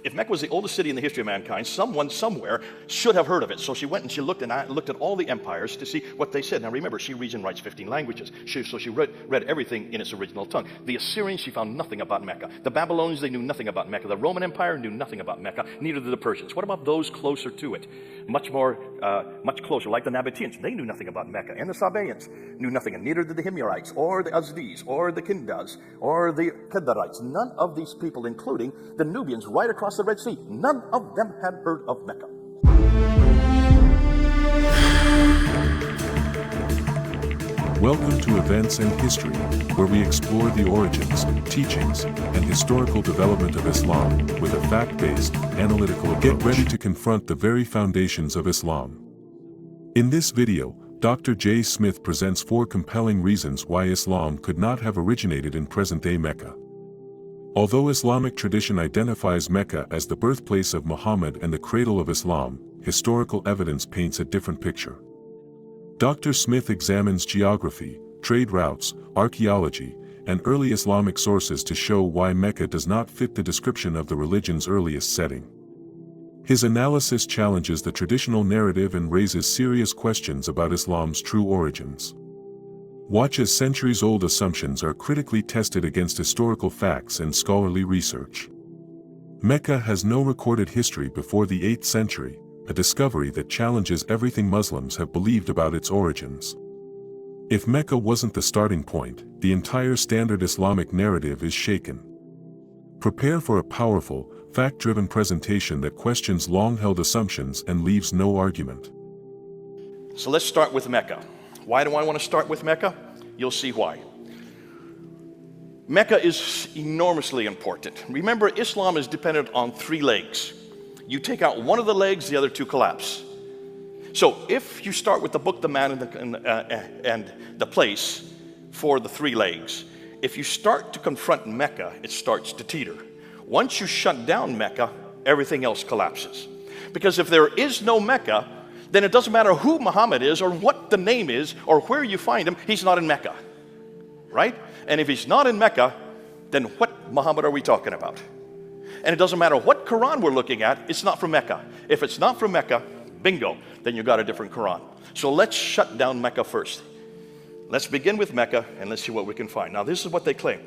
If Mecca was the oldest city in the history of mankind, someone somewhere should have heard of it. So she went and she looked at all the empires to see what they said. Now remember, she reads and writes 15 languages. So she read everything in its original tongue. The Assyrians, she found nothing about Mecca. The Babylonians, they knew nothing about Mecca. The Roman Empire knew nothing about Mecca. Neither did the Persians. What about those closer to it? Much closer, like the Nabateans. They knew nothing about Mecca. And the Sabaeans knew nothing. And neither did the Himyarites, or the Azdis, or the Kindas, or the Kedarites. None of these people, including the Nubians right across the Red Sea, none of them had heard of Mecca. Welcome to Events and History, where we explore the origins, teachings, and historical development of Islam with a fact-based, analytical approach. Get ready to confront the very foundations of Islam. In this video, Dr. J. Smith presents 4 compelling reasons why Islam could not have originated in present-day Mecca. Although Islamic tradition identifies Mecca as the birthplace of Muhammad and the cradle of Islam, historical evidence paints a different picture. Dr. Smith examines geography, trade routes, archaeology, and early Islamic sources to show why Mecca does not fit the description of the religion's earliest setting. His analysis challenges the traditional narrative and raises serious questions about Islam's true origins. Watch as centuries-old assumptions are critically tested against historical facts and scholarly research. Mecca has no recorded history before the 8th century, a discovery that challenges everything Muslims have believed about its origins. If Mecca wasn't the starting point, the entire standard Islamic narrative is shaken. Prepare for a powerful, fact-driven presentation that questions long-held assumptions and leaves no argument. So let's start with Mecca. Why do I want to start with Mecca? You'll see why. Mecca is enormously important. Remember, Islam is dependent on 3 legs. You take out one of the legs, the other 2 collapse. So if you start with the book, the man, and the place for the 3 legs, if you start to confront Mecca, it starts to teeter. Once you shut down Mecca, everything else collapses. Because if there is no Mecca, then it doesn't matter who Muhammad is or what the name is or where you find him, he's not in Mecca, right? And if he's not in Mecca, then what Muhammad are we talking about? And it doesn't matter what Quran we're looking at, it's not from Mecca. If it's not from Mecca, bingo, then you got a different Quran. So let's shut down Mecca first. Let's begin with Mecca and let's see what we can find. Now this is what they claim.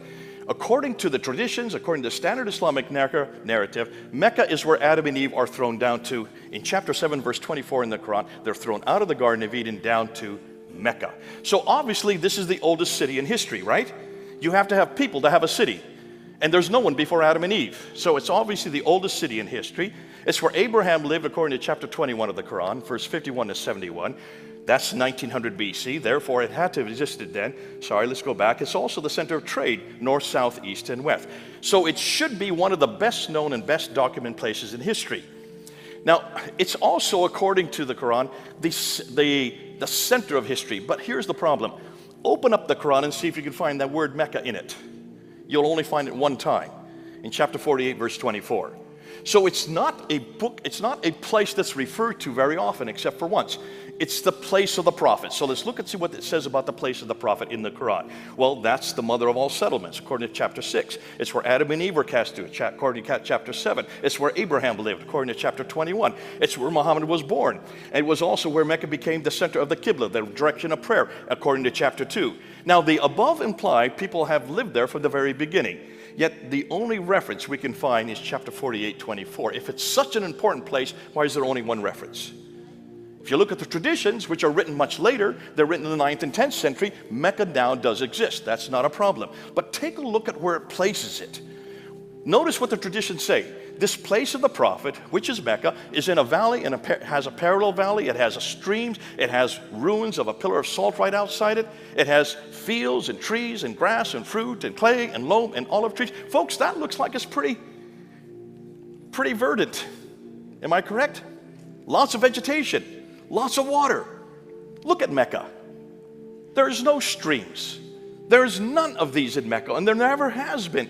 According to the traditions, according to the standard Islamic narrative, Mecca is where Adam and Eve are thrown down to. In chapter 7, verse 24 in the Quran, they're thrown out of the Garden of Eden down to Mecca. So obviously this is the oldest city in history, right? You have to have people to have a city. And there's no one before Adam and Eve. So it's obviously the oldest city in history. It's where Abraham lived according to chapter 21 of the Quran, verse 51 to 71. That's 1900 BC, therefore it had to have existed then. Sorry, let's go back. It's also the center of trade, north, south, east, and west. So it should be one of the best known and best documented places in history. Now, it's also, according to the Quran, the center of history. But here's the problem. Open up the Quran and see if you can find that word Mecca in it. You'll only find it one time, in chapter 48, verse 24. So it's not a book, it's not a place that's referred to very often, except for once. It's the place of the prophet. So let's look and see what it says about the place of the prophet in the Quran. Well, that's the mother of all settlements, according to chapter 6. It's where Adam and Eve were cast to, according to chapter 7. It's where Abraham lived, according to chapter 21. It's where Muhammad was born. And it was also where Mecca became the center of the qibla, the direction of prayer, according to chapter 2. Now, the above imply people have lived there from the very beginning. Yet the only reference we can find is chapter 48, 24. If it's such an important place, why is there only one reference? If you look at the traditions, which are written much later, they're written in the 9th and 10th century, Mecca now does exist. That's not a problem. But take a look at where it places it. Notice what the traditions say. This place of the prophet, which is Mecca, is in a valley and has a parallel valley. It has streams. It has ruins of a pillar of salt right outside it. It has fields and trees and grass and fruit and clay and loam and olive trees. Folks, that looks like it's pretty verdant. Am I correct? Lots of vegetation. Lots of water. Look at Mecca. There's no streams. There's none of these in Mecca, and there never has been.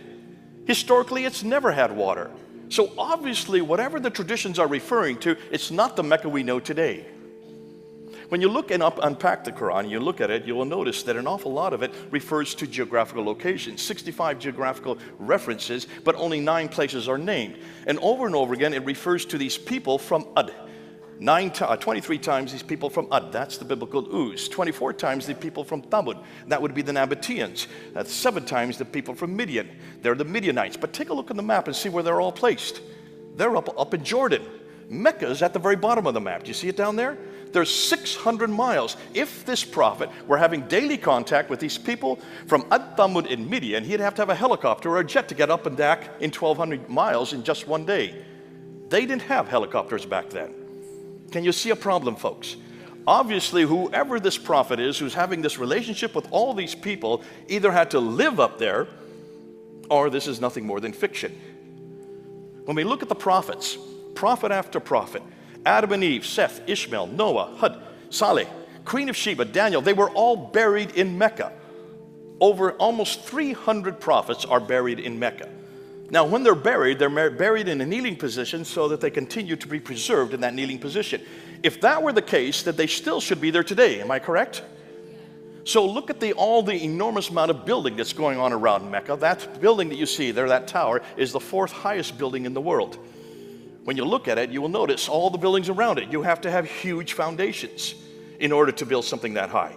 Historically, it's never had water. So obviously, whatever the traditions are referring to, it's not the Mecca we know today. When you look and unpack the Quran, you look at it, you will notice that an awful lot of it refers to geographical locations. 65 geographical references, but only 9 places are named. And over again, it refers to these people from Ad. 23 times these people from Ad, that's the biblical Uz. 24 times the people from Thamud, that would be the Nabateans. That's 7 times the people from Midian, they're the Midianites. But take a look on the map and see where they're all placed. They're up in Jordan. Mecca is at the very bottom of the map. Do you see it down there? There's 600 miles. If this prophet were having daily contact with these people from Ad Thamud in Midian, he'd have to have a helicopter or a jet to get up and back in 1,200 miles in just one day. They didn't have helicopters back then. Can you see a problem, folks? Obviously, whoever this prophet is who's having this relationship with all these people either had to live up there or this is nothing more than fiction. When we look at the prophets, prophet after prophet, Adam and Eve, Seth, Ishmael, Noah, Hud, Saleh, Queen of Sheba, Daniel, they were all buried in Mecca. Over almost 300 prophets are buried in Mecca. Now, when they're buried in a kneeling position so that they continue to be preserved in that kneeling position. If that were the case, then they still should be there today. Am I correct? So look at all the enormous amount of building that's going on around Mecca. That building that you see there, that tower, is the 4th highest building in the world. When you look at it, you will notice all the buildings around it. You have to have huge foundations in order to build something that high.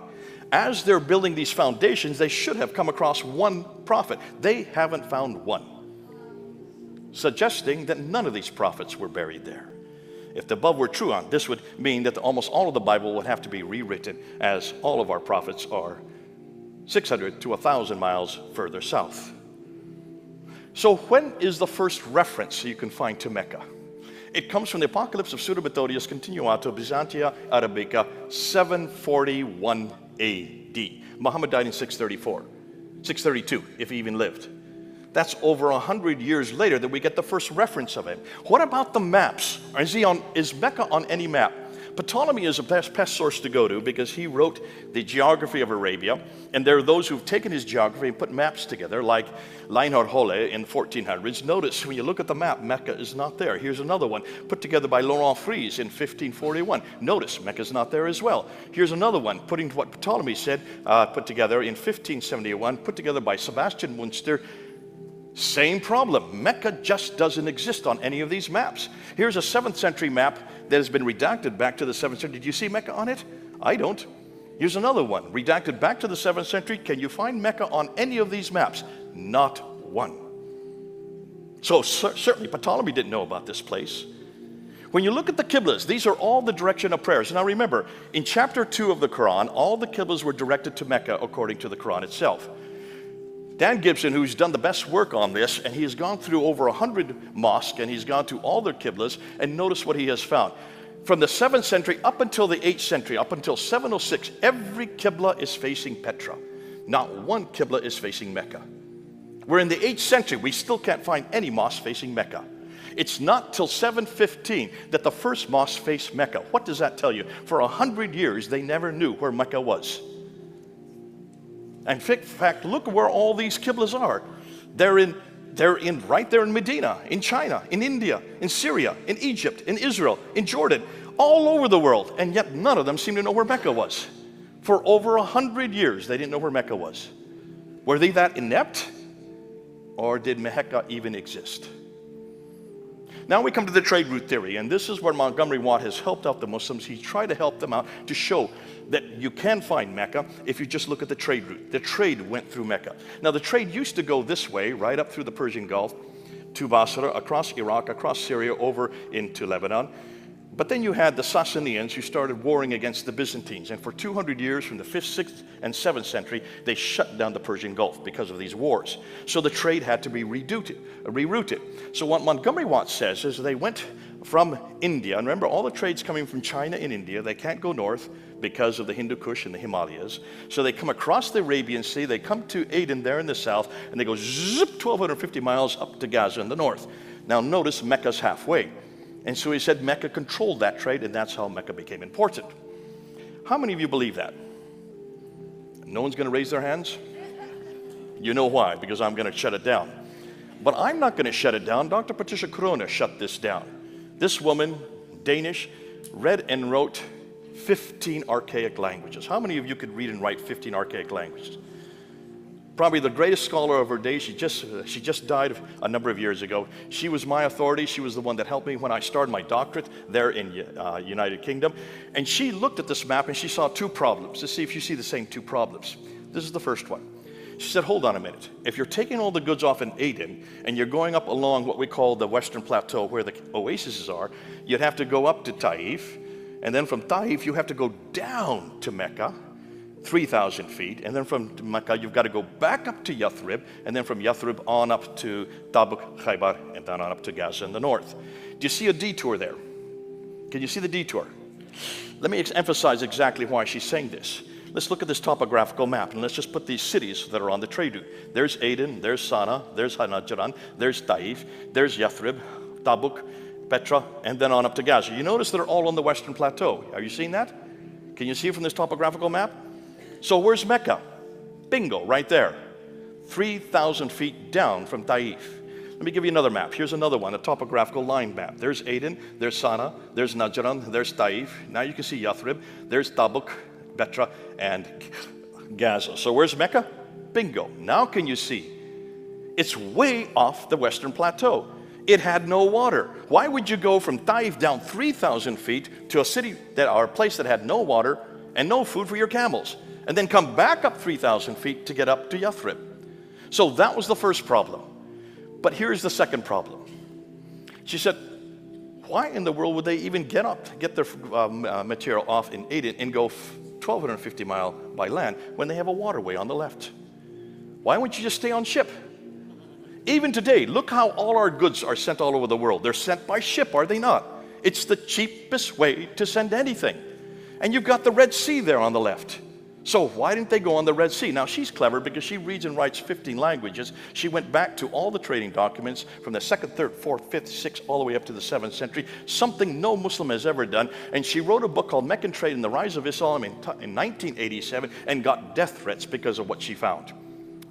As they're building these foundations, they should have come across one prophet. They haven't found one, suggesting that none of these prophets were buried there. If the above were true, this would mean that almost all of the Bible would have to be rewritten, as all of our prophets are 600 to 1,000 miles further south. So when is the first reference you can find to Mecca? It comes from the Apocalypse of Pseudo-Methodius Continuato Byzantia Arabica, 741 A.D. Muhammad died in 632, if he even lived. That's over 100 years later that we get the first reference of him. What about the maps? Is Mecca on any map? Ptolemy is the best source to go to because he wrote the geography of Arabia, and there are those who've taken his geography and put maps together, like Reinhard Holle in the 1400s. Notice when you look at the map, Mecca is not there. Here's another one put together by Laurent Fries in 1541. Notice Mecca is not there as well. Here's another one putting what Ptolemy said, put together in 1571, put together by Sebastian Munster. Same problem. Mecca just doesn't exist on any of these maps. Here's a 7th century map that has been redacted back to the 7th century. Did you see Mecca on it? I don't. Here's another one, redacted back to the 7th century. Can you find Mecca on any of these maps? Not one. So certainly Ptolemy didn't know about this place. When you look at the qiblas, these are all the direction of prayers. Now remember, in chapter 2 of the Quran, all the qiblas were directed to Mecca according to the Quran itself. Dan Gibson, who's done the best work on this, and he has gone through over 100 mosques, and he's gone to all their qiblas, and notice what he has found. From the 7th century up until the 8th century, up until 706, every qibla is facing Petra. Not one qibla is facing Mecca. We're in the 8th century, we still can't find any mosque facing Mecca. It's not till 715 that the first mosque faced Mecca. What does that tell you? For 100 years, they never knew where Mecca was. In fact, look where all these qiblas are. They're right there in Medina, in China, in India, in Syria, in Egypt, in Israel, in Jordan, all over the world. And yet none of them seem to know where Mecca was. For over 100 years, they didn't know where Mecca was. Were they that inept? Or did Mecca even exist? Now we come to the trade route theory, and this is where Montgomery Watt has helped out the Muslims. He tried to help them out to show that you can find Mecca if you just look at the trade route. The trade went through Mecca. Now the trade used to go this way, right up through the Persian Gulf, to Basra, across Iraq, across Syria, over into Lebanon. But then you had the Sassanians who started warring against the Byzantines. And for 200 years, from the 5th, 6th, and 7th century, they shut down the Persian Gulf because of these wars. So the trade had to be rerouted. So what Montgomery Watt says is they went from India. And remember, all the trade's coming from China and India. They can't go north because of the Hindu Kush and the Himalayas. So they come across the Arabian Sea. They come to Aden there in the south. And they go zip 1,250 miles up to Gaza in the north. Now notice Mecca's halfway. And so he said Mecca controlled that trade, and that's how Mecca became important. How many of you believe that? No one's going to raise their hands? You know why? Because I'm going to shut it down. But I'm not going to shut it down. Dr. Patricia Corona shut this down. This woman, Danish, read and wrote 15 archaic languages. How many of you could read and write 15 archaic languages? Probably the greatest scholar of her day. She just died a number of years ago. She was my authority. She was the one that helped me when I started my doctorate there in United Kingdom. And she looked at this map and she saw two problems. Let's see if you see the same two problems. This is the first one. She said, hold on a minute. If you're taking all the goods off in Aden and you're going up along what we call the Western Plateau where the oases are, you'd have to go up to Taif. And then from Taif, you have to go down to Mecca, 3,000 feet, and then from Mecca you've got to go back up to Yathrib, and then from Yathrib on up to Tabuk, Khaybar, and then on up to Gaza in the north. Do you see a detour there? Can you see the detour? Let me emphasize exactly why she's saying this. Let's look at this topographical map, and let's just put these cities that are on the trade route. There's Aden, there's Sana'a, there's Najran, there's Taif, there's Yathrib, Tabuk, Petra, and then on up to Gaza. You notice they're all on the Western Plateau. Are you seeing that? Can you see it from this topographical map? So where's Mecca? Bingo, right there. 3,000 feet down from Taif. Let me give you another map. Here's another one, a topographical line map. There's Aden, there's Sana'a, there's Najran, there's Taif. Now you can see Yathrib, there's Tabuk, Petra, and Gaza. So where's Mecca? Bingo. Now can you see? It's way off the Western Plateau. It had no water. Why would you go from Taif down 3,000 feet to a city or a place that had no water and no food for your camels, and then come back up 3,000 feet to get up to Yathrib? So that was the first problem. But here's the second problem. She said, why in the world would they even get their material off in Aden and go 1,250 miles by land when they have a waterway on the left? Why wouldn't you just stay on ship? Even today, look how all our goods are sent all over the world. They're sent by ship, are they not? It's the cheapest way to send anything. And you've got the Red Sea there on the left. So why didn't they go on the Red Sea? Now she's clever because she reads and writes 15 languages. She went back to all the trading documents from the 2nd, 3rd, 4th, 5th, 6th, all the way up to the 7th century, something no Muslim has ever done. And she wrote a book called Meccan Trade and the Rise of Islam in 1987 and got death threats because of what she found.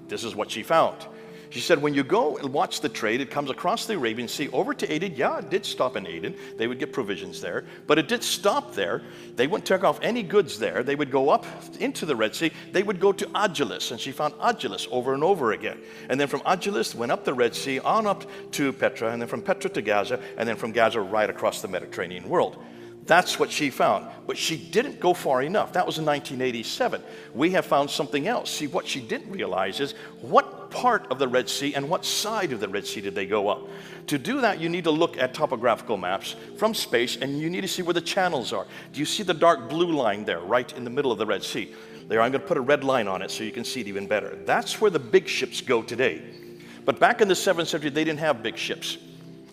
This is what she found. She said, when you go and watch the trade, it comes across the Arabian Sea over to Aden. Yeah, it did stop in Aden. They would get provisions there. But it did stop there. They wouldn't take off any goods there. They would go up into the Red Sea. They would go to Agilis, and she found Agilis over and over again. And then from Agilis, went up the Red Sea, on up to Petra, and then from Petra to Gaza, and then from Gaza right across the Mediterranean world. That's what she found. But she didn't go far enough. That was in 1987. We have found something else. See, what she didn't realize is what part of the Red Sea and what side of the Red Sea did they go up? To do that, you need to look at topographical maps from space, and you need to see where the channels are. Do you see the dark blue line there, right in the middle of the Red Sea? There, I'm going to put a red line on it so you can see it even better. That's where the big ships go today. But back in the 7th century, they didn't have big ships.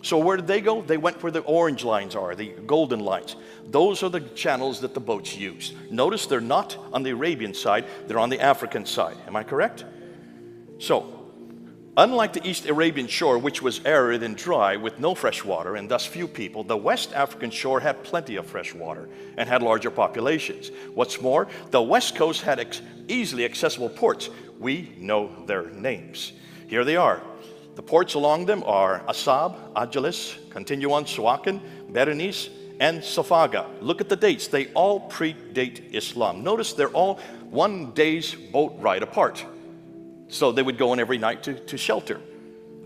So where did they go? They went where the orange lines are, the golden lines. Those are the channels that the boats use. Notice they're not on the Arabian side, they're on the African side. Am I correct? So, unlike the East Arabian shore, which was arid and dry with no fresh water and thus few people, the West African shore had plenty of fresh water and had larger populations. What's more, the West Coast had easily accessible ports. We know their names. Here they are. The ports along them are Asab, Agilis, continue on Suakin, Berenice, and Safaga. Look at the dates. They all predate Islam. Notice they're all 1 day's boat ride apart. So they would go in every night to shelter.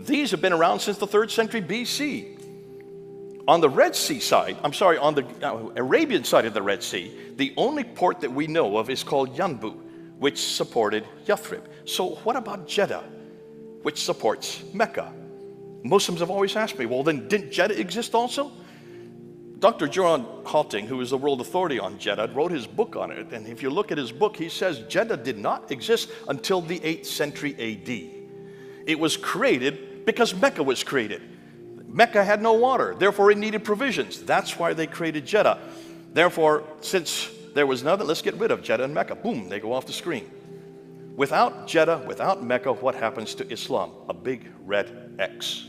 These have been around since the 3rd century BC. On the Red Sea side, on the Arabian side of the Red Sea, the only port that we know of is called Yanbu, which supported Yathrib. So what about Jeddah, which supports Mecca? Muslims have always asked me, well, then didn't Jeddah exist also? Dr. John Halting, who is the world authority on Jeddah, wrote his book on it. And if you look at his book, he says Jeddah did not exist until the 8th century AD. It was created because Mecca was created. Mecca had no water, therefore it needed provisions. That's why they created Jeddah. Therefore, since there was nothing, let's get rid of Jeddah and Mecca. Boom, they go off the screen. Without Jeddah, without Mecca, what happens to Islam? A big red X.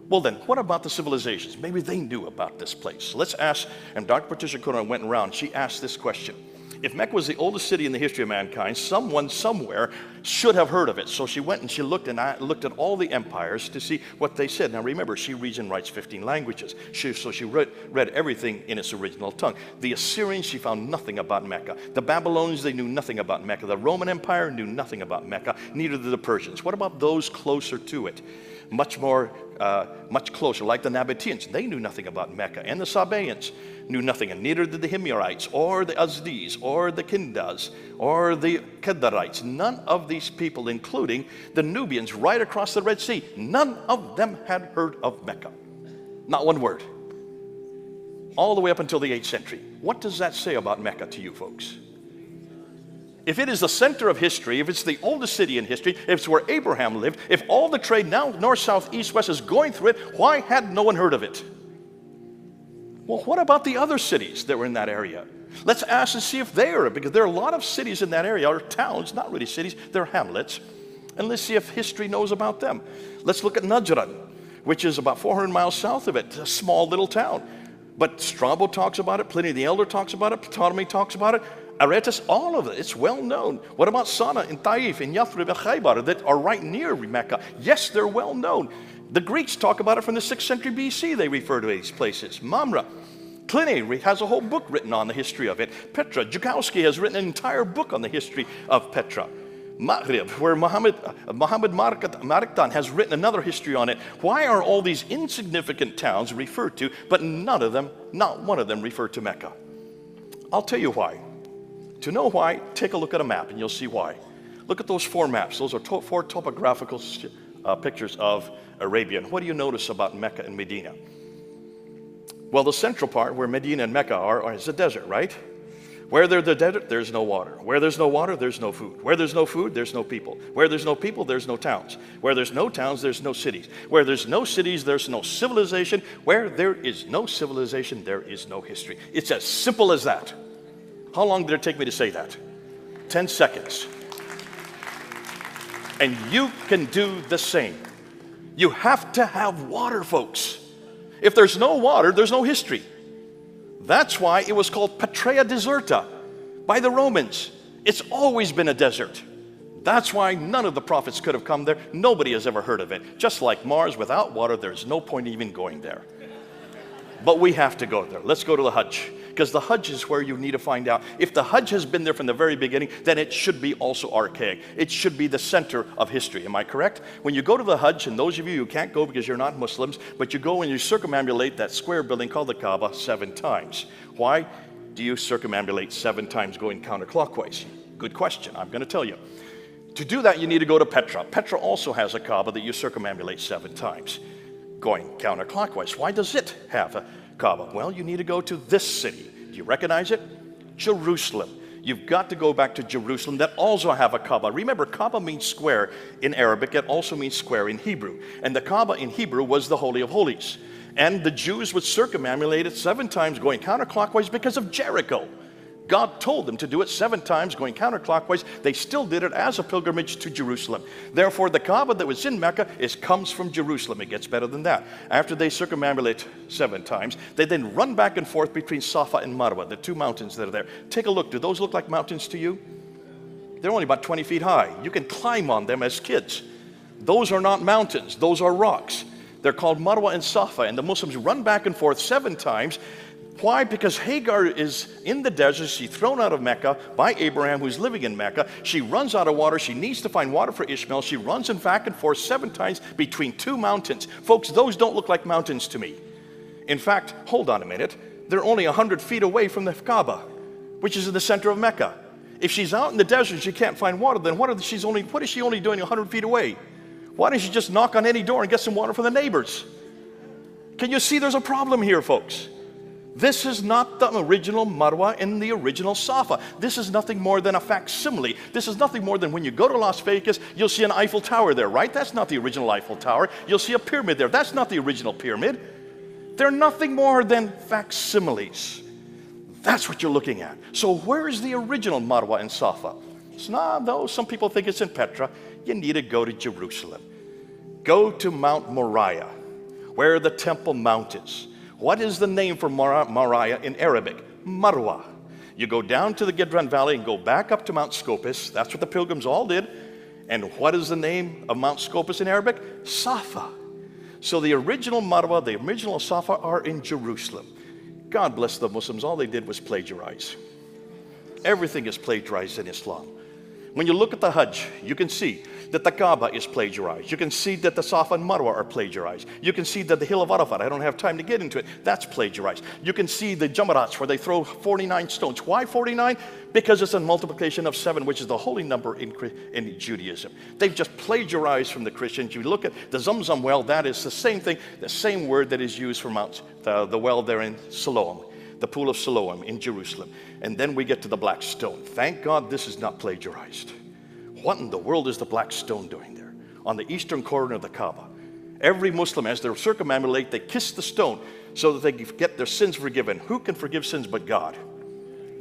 Well then, what about the civilizations? Maybe they knew about this place. Let's ask, and Dr. Patricia Conan went around, she asked this question. If Mecca was the oldest city in the history of mankind, someone somewhere should have heard of it. So she went and she looked at all the empires to see what they said. Now remember, she reads and writes 15 languages. So she read everything in its original tongue. The Assyrians, she found nothing about Mecca. The Babylonians, they knew nothing about Mecca. The Roman Empire knew nothing about Mecca. Neither did the Persians. What about those closer to it? Much closer, like the Nabateans. They knew nothing about Mecca. And the Sabaeans knew nothing, and neither did the Himyarites, or the Azdis, or the Kindas, or the Kedarites. None of these people, including the Nubians right across the Red Sea, none of them had heard of Mecca. Not one word. All the way up until the 8th century. What does that say about Mecca to you folks? If it is the center of history, if it's the oldest city in history, if it's where Abraham lived, if all the trade now, north, south, east, west, is going through it, why had no one heard of it? Well, what about the other cities that were in that area? Let's ask and see if they are, because there are a lot of cities in that area, or towns, not really cities, they're hamlets. And let's see if history knows about them. Let's look at Najran, which is about 400 miles south of it, a small little town. But Strabo talks about it, Pliny the Elder talks about it, Ptolemy talks about it, Aretas, all of it, it's well known. What about Sana and Taif and Yathrib and Khaybar that are right near Mecca? Yes, they're well known. The Greeks talk about it from the 6th century BC. They refer to these places. Mamre. Pliny has a whole book written on the history of it. Petra. Zukowski has written an entire book on the history of Petra. Maghrib, where Muhammad Mariktan has written another history on it. Why are all these insignificant towns referred to, but not one of them referred to Mecca? I'll tell you why. To know why, take a look at a map and you'll see why. Look at those 4 maps. Those are 4 topographical pictures of Arabia. And what do you notice about Mecca and Medina? Well, the central part where Medina and Mecca are is the desert, right? Where there's the desert, there's no water. Where there's no water, there's no food. Where there's no food, there's no people. Where there's no people, there's no towns. Where there's no towns, there's no cities. Where there's no cities, there's no civilization. Where there is no civilization, there is no history. It's as simple as that. How long did it take me to say that? 10 seconds. And you can do the same. You have to have water, folks. If there's no water, there's no history. That's why it was called Patria Deserta by the Romans. It's always been a desert. That's why none of the prophets could have come there. Nobody has ever heard of it. Just like Mars, without water, there's no point even going there. But we have to go there. Let's go to the Hajj. Because the Hajj is where you need to find out. If the Hajj has been there from the very beginning, then it should be also archaic. It should be the center of history. Am I correct? When you go to the Hajj, and those of you who can't go because you're not Muslims, but you go and you circumambulate that square building called the Kaaba 7 times. Why do you circumambulate 7 times going counterclockwise? Good question. I'm going to tell you. To do that, you need to go to Petra. Petra also has a Kaaba that you circumambulate 7 times going counterclockwise. Why does it have a Kaaba? Well, you need to go to this city. Do you recognize it? Jerusalem. You've got to go back to Jerusalem that also have a Kaaba. Remember, Kaaba means square in Arabic. It also means square in Hebrew. And the Kaaba in Hebrew was the Holy of Holies. And the Jews would circumambulate it 7 times going counterclockwise because of Jericho. God told them to do it 7 times going counterclockwise. They still did it as a pilgrimage to Jerusalem. Therefore, the Kaaba that was in Mecca comes from Jerusalem. It gets better than that. After they circumambulate 7 times, they then run back and forth between Safa and Marwa, the 2 mountains that are there. Take a look. Do those look like mountains to you? They're only about 20 feet high. You can climb on them as kids. Those are not mountains. Those are rocks. They're called Marwa and Safa, and the Muslims run back and forth 7 times. Why? Because Hagar is in the desert. She's thrown out of Mecca by Abraham, who's living in Mecca. She runs out of water. She needs to find water for Ishmael. She runs back and forth 7 times between 2 mountains. Folks, those don't look like mountains to me. In fact, hold on a minute. They're only 100 feet away from the Kaaba, which is in the center of Mecca. If she's out in the desert and she can't find water, then what is she only doing 100 feet away? Why doesn't she just knock on any door and get some water from the neighbors? Can you see there's a problem here, folks? This is not the original Marwa and the original Safa. This is nothing more than a facsimile. This is nothing more than when you go to Las Vegas, you'll see an Eiffel Tower there, right? That's not the original Eiffel Tower. You'll see a pyramid there. That's not the original pyramid. They're nothing more than facsimiles. That's what you're looking at. So where is the original Marwa and Safa? It's not, though. Some people think it's in Petra. You need to go to Jerusalem. Go to Mount Moriah, where the Temple Mount is. What is the name for Moriah in Arabic? Marwa. You go down to the Kidron Valley and go back up to Mount Scopus. That's what the pilgrims all did. And what is the name of Mount Scopus in Arabic? Safa. So the original Marwa, the original Safa are in Jerusalem. God bless the Muslims, all they did was plagiarize. Everything is plagiarized in Islam. When you look at the Hajj, you can see that the Kaaba is plagiarized. You can see that the Safa and Marwa are plagiarized. You can see that the Hill of Arafat, I don't have time to get into it, that's plagiarized. You can see the Jamarats where they throw 49 stones. Why 49? Because it's a multiplication of 7, which is the holy number in Judaism. They've just plagiarized from the Christians. You look at the Zamzam well, that is the same thing, the same word that is used for the well there in Siloam, the pool of Siloam in Jerusalem. And then we get to the black stone. Thank God this is not plagiarized. What in the world is the black stone doing there? On the eastern corner of the Kaaba. Every Muslim, as they're circumambulate, they kiss the stone so that they get their sins forgiven. Who can forgive sins but God?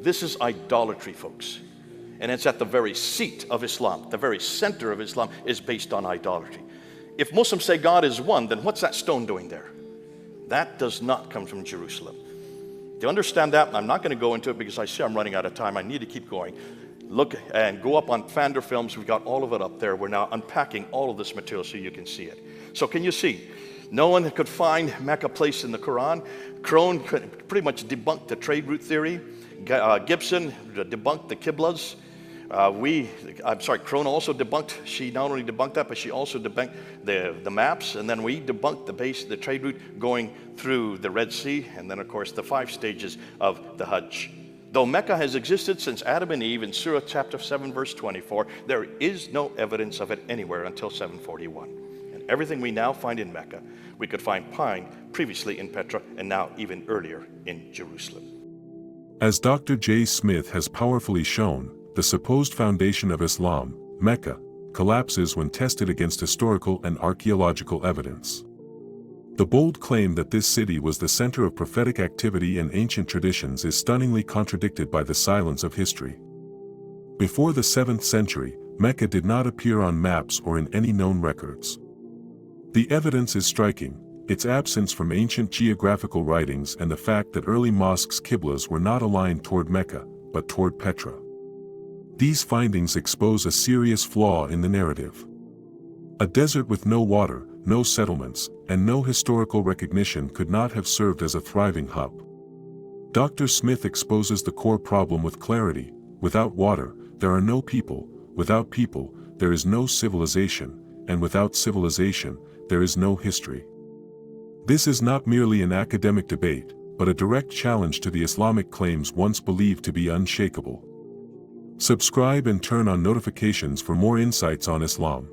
This is idolatry, folks. And it's at the very seat of Islam. The very center of Islam is based on idolatry. If Muslims say God is one, then what's that stone doing there? That does not come from Jerusalem. To understand that, I'm not going to go into it because I see I'm running out of time. I need to keep going. Look and go up on Fander Films. We've got all of it up there. We're now unpacking all of this material so you can see it. So can you see? No one could find Mecca place in the Quran. Crone pretty much debunked the trade route theory. Gibson debunked the qiblas. Crone also debunked, she not only debunked that, but she also debunked the maps, and then we debunked the trade route going through the Red Sea, and then of course the 5 stages of the Hajj. Though Mecca has existed since Adam and Eve in Surah chapter 7 verse 24, there is no evidence of it anywhere until 741. And everything we now find in Mecca, we could find previously in Petra, and now even earlier in Jerusalem. As Dr. J. Smith has powerfully shown, the supposed foundation of Islam, Mecca, collapses when tested against historical and archaeological evidence. The bold claim that this city was the center of prophetic activity and ancient traditions is stunningly contradicted by the silence of history. Before the 7th century, Mecca did not appear on maps or in any known records. The evidence is striking: its absence from ancient geographical writings and the fact that early mosques' qiblas were not aligned toward Mecca, but toward Petra. These findings expose a serious flaw in the narrative. A desert with no water, no settlements, and no historical recognition could not have served as a thriving hub. Dr. Smith exposes the core problem with clarity: without water, there are no people; without people, there is no civilization; and without civilization, there is no history. This is not merely an academic debate, but a direct challenge to the Islamic claims once believed to be unshakable. Subscribe and turn on notifications for more insights on Islam.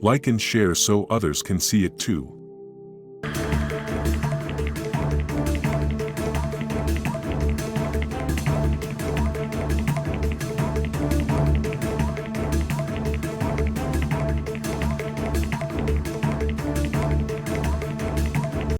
Like and share so others can see it too.